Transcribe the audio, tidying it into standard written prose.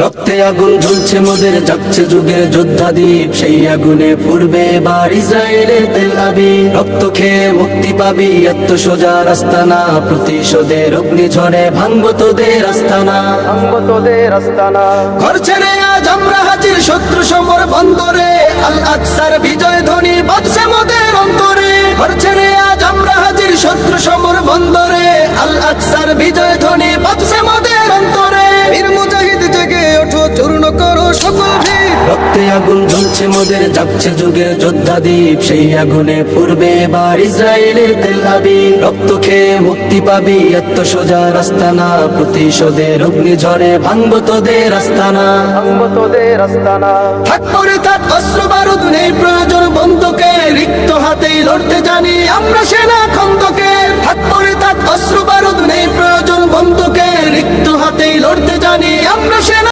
রক্তে আগুন ঝুলছে মোদের, যাচ্ছে যুগের যোদ্ধাদীপ, সেই আগুনে পূর্বে এবার ইসরায়েলের তেল আবিব। রক্ত খেয়ে মুক্তি পাবি, এত সোজা রাস্তা না, প্রতিশোধের অগ্নিঝড়ে ভাঙবো তোদের আস্তানা, ভাঙবো তোদের আস্তানা। ঘর ছেড়ে আজ আমরা হাজির শত্রু সমর বন্দরে, আল আকসার বিজয় ধ্বনি বাজছে মোদের অন্তরে। ঘর ছেড়ে আজ আমরা হাজির শত্রু সমর বন্দরে, আল আকসার বিজয় ধ্বনি বাজছে মোদের অন্তরে। বীর মুজাহিদ জেগে ওঠো, চূর্ণ করো সকল ভিড়। রক্তে আগুন জ্বলছে মোদের, যাচ্ছে যুগের যোদ্ধাদীপ, সেই আগুনে পূর্বে এবার ইসরায়েলের তেল আবিব। রক্ত খেয়ে মুক্তি পাবি, এত সোজা রাস্তা না, প্রতিশোধের অগ্নিঝড়ে ভাঙবো তোদের আস্তানা, ভাঙবো তোদের আস্তানা। থাক পরে থাক অস্ত্র বারুদ, নেই প্রয়োজন বন্ধুকে, রিক্ত হাতেই লড়তে জানি আমরা সেনা খন্দকে। থাক পরে থাক অস্ত্র বারুদ, নেই প্রয়োজন বন্ধুকে, রিক্ত হাতেই লড়তে জানি আমরা সেনা।